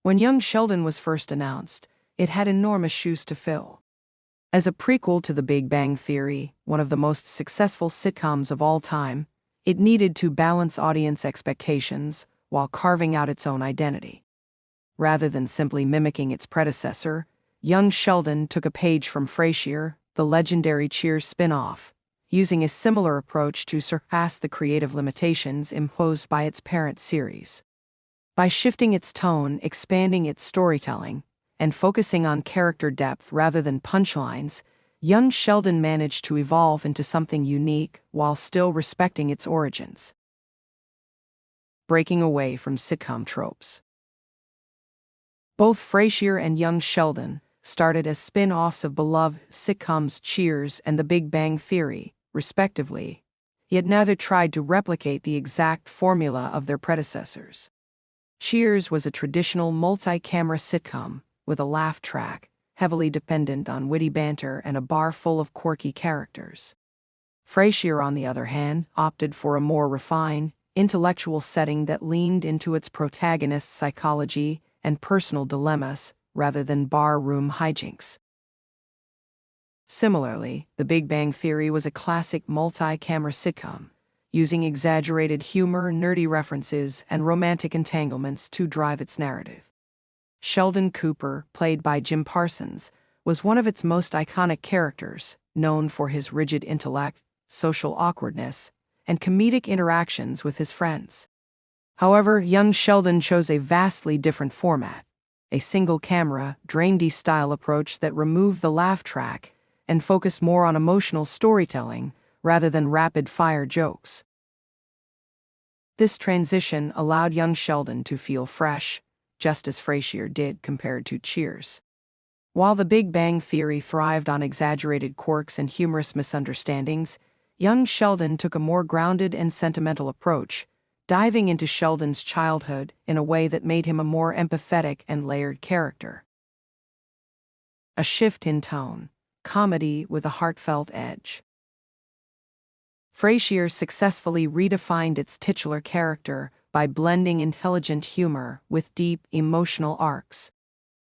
When young Sheldon was first announced, it had enormous shoes to fill. As a prequel to The Big Bang Theory, one of the most successful sitcoms of all time, it needed to balance audience expectations while carving out its own identity. Rather than simply mimicking its predecessor, young Sheldon took a page from Frasier, the legendary Cheers spin-off, using a similar approach to surpass the creative limitations imposed by its parent series. By shifting its tone, expanding its storytelling, and focusing on character depth rather than punchlines, young Sheldon managed to evolve into something unique while still respecting its origins. Breaking away from sitcom tropes. Both Frasier and young Sheldon started as spin-offs of beloved sitcoms Cheers and The Big Bang Theory, respectively, yet neither tried to replicate the exact formula of their predecessors. Cheers was a traditional multi-camera sitcom with a laugh track, heavily dependent on witty banter and a bar full of quirky characters. Frasier, on the other hand, opted for a more refined, intellectual setting that leaned into its protagonist's psychology and personal dilemmas rather than bar-room hijinks. Similarly, The Big Bang Theory was a classic multi-camera sitcom, using exaggerated humor, nerdy references, and romantic entanglements to drive its narrative. Sheldon Cooper, played by Jim Parsons, was one of its most iconic characters, known for his rigid intellect, social awkwardness, and comedic interactions with his friends. However, young Sheldon chose a vastly different format, a single-camera, Drain-D-style approach that removed the laugh track and focused more on emotional storytelling rather than rapid-fire jokes. This transition allowed young Sheldon to feel fresh, just as Frasier did compared to Cheers. While The Big Bang Theory thrived on exaggerated quirks and humorous misunderstandings, young Sheldon took a more grounded and sentimental approach, diving into Sheldon's childhood in a way that made him a more empathetic and layered character. A shift in tone, comedy with a heartfelt edge. Frasier successfully redefined its titular character by blending intelligent humor with deep, emotional arcs.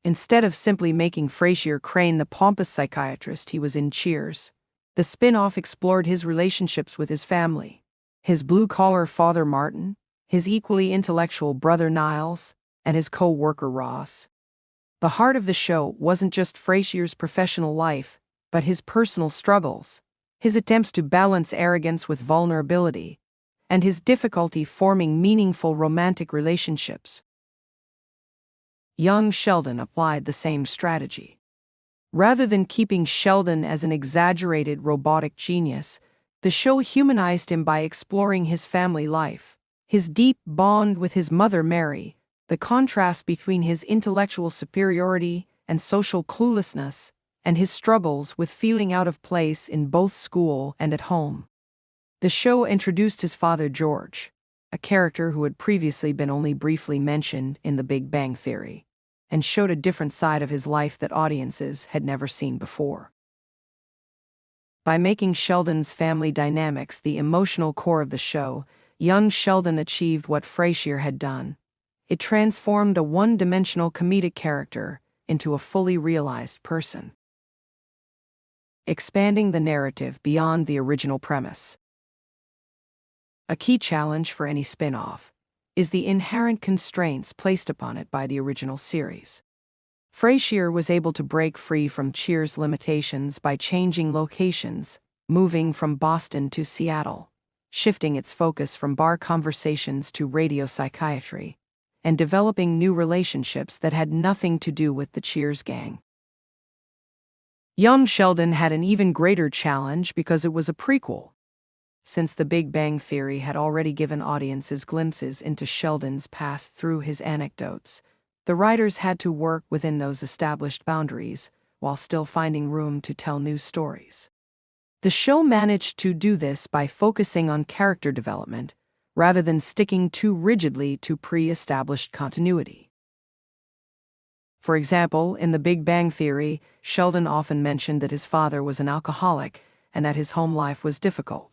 Instead of simply making Frasier Crane the pompous psychiatrist he was in Cheers, the spin-off explored his relationships with his family, his blue-collar father Martin, his equally intellectual brother Niles, and his co-worker Ross. The heart of the show wasn't just Frasier's professional life, but his personal struggles, his attempts to balance arrogance with vulnerability, and his difficulty forming meaningful romantic relationships. Young Sheldon applied the same strategy. Rather than keeping Sheldon as an exaggerated robotic genius, the show humanized him by exploring his family life, his deep bond with his mother Mary, the contrast between his intellectual superiority and social cluelessness, and his struggles with feeling out of place in both school and at home. The show introduced his father George, a character who had previously been only briefly mentioned in The Big Bang Theory, and showed a different side of his life that audiences had never seen before. By making Sheldon's family dynamics the emotional core of the show, young Sheldon achieved what Frasier had done. It transformed a one-dimensional comedic character into a fully realized person. Expanding the narrative beyond the original premise. A key challenge for any spin-off is the inherent constraints placed upon it by the original series. Frasier was able to break free from Cheers' limitations by changing locations, moving from Boston to Seattle, shifting its focus from bar conversations to radio psychiatry, and developing new relationships that had nothing to do with the Cheers gang. Young Sheldon had an even greater challenge because it was a prequel. Since The Big Bang Theory had already given audiences glimpses into Sheldon's past through his anecdotes, the writers had to work within those established boundaries while still finding room to tell new stories. The show managed to do this by focusing on character development rather than sticking too rigidly to pre-established continuity. For example, in The Big Bang Theory, Sheldon often mentioned that his father was an alcoholic and that his home life was difficult.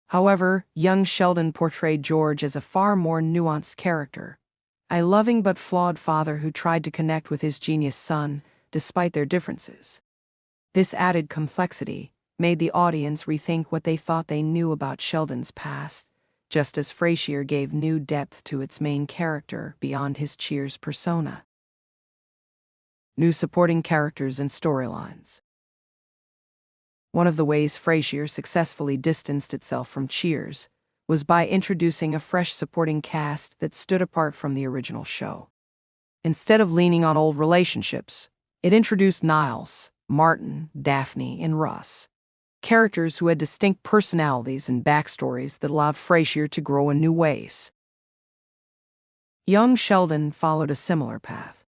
However, young Sheldon portrayed George as a far more nuanced character, a loving but flawed father who tried to connect with his genius son, despite their differences. This added complexity made the audience rethink what they thought they knew about Sheldon's past, just as Frasier gave new depth to its main character beyond his Cheers persona. New supporting characters and storylines. One of the ways Frasier successfully distanced itself from Cheers was by introducing a fresh supporting cast that stood apart from the original show. Instead of leaning on old relationships, it introduced Niles, Martin, Daphne, and Russ, characters who had distinct personalities and backstories that allowed Frasier to grow in new ways. Young Sheldon followed a similar path.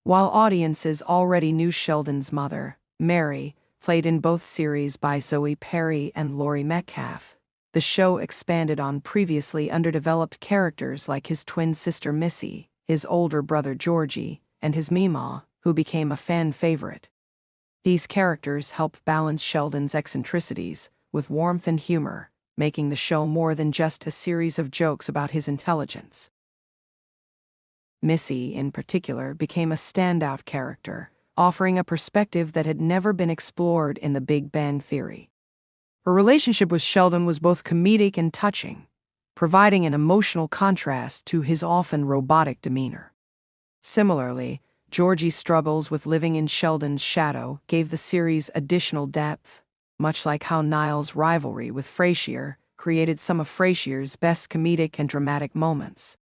While audiences already knew Sheldon's mother, Mary, played in both series by Zoe Perry and Laurie Metcalf, the show expanded on previously underdeveloped characters like his twin sister Missy, his older brother Georgie, and his Meemaw, who became a fan favorite. These characters helped balance Sheldon's eccentricities with warmth and humor, making the show more than just a series of jokes about his intelligence. Missy, in particular, became a standout character, offering a perspective that had never been explored in The Big Bang Theory. Her relationship with Sheldon was both comedic and touching, providing an emotional contrast to his often robotic demeanor. Similarly, Georgie's struggles with living in Sheldon's shadow gave the series additional depth, much like how Niles' rivalry with Frasier created some of Frasier's best comedic and dramatic moments.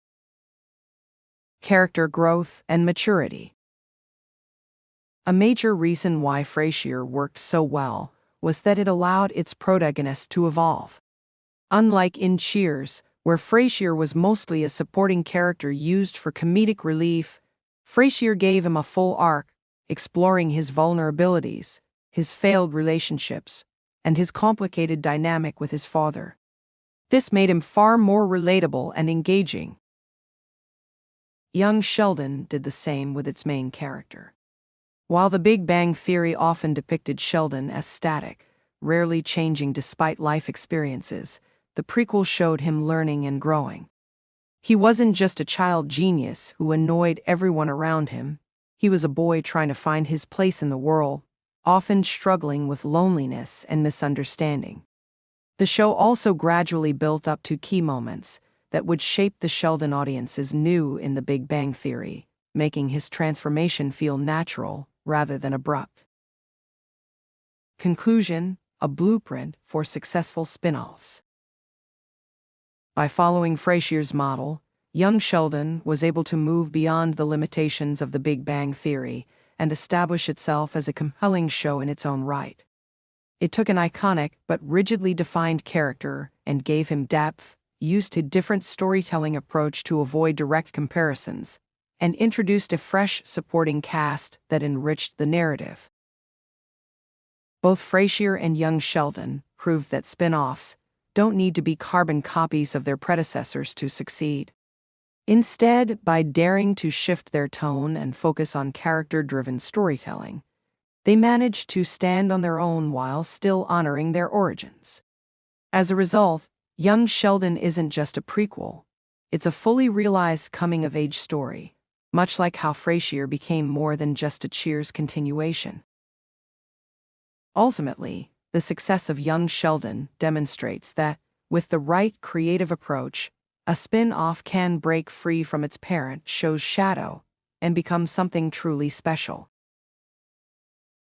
Character growth and maturity. A major reason why Frasier worked so well was that it allowed its protagonist to evolve. Unlike in Cheers, where Frasier was mostly a supporting character used for comedic relief, Frasier gave him a full arc, exploring his vulnerabilities, his failed relationships, and his complicated dynamic with his father. This made him far more relatable and engaging. Young Sheldon did the same with its main character. While The Big Bang Theory often depicted Sheldon as static, rarely changing despite life experiences, the prequel showed him learning and growing. He wasn't just a child genius who annoyed everyone around him. He was a boy trying to find his place in the world, often struggling with loneliness and misunderstanding. The show also gradually built up to key moments that would shape the Sheldon audiences knew in The Big Bang Theory, making his transformation feel natural rather than abrupt. Conclusion: a blueprint for successful spin-offs. By following Frasier's model, young Sheldon was able to move beyond the limitations of The Big Bang Theory and establish itself as a compelling show in its own right. It took an iconic but rigidly defined character and gave him depth, used a different storytelling approach to avoid direct comparisons, and introduced a fresh supporting cast that enriched the narrative. Both Frasier and young Sheldon proved that spin-offs don't need to be carbon copies of their predecessors to succeed. Instead, by daring to shift their tone and focus on character-driven storytelling, they managed to stand on their own while still honoring their origins. As a result, Young Sheldon isn't just a prequel, it's a fully realized coming-of-age story, much like how Frasier became more than just a Cheers continuation. Ultimately, the success of Young Sheldon demonstrates that, with the right creative approach, a spin-off can break free from its parent show's shadow and become something truly special.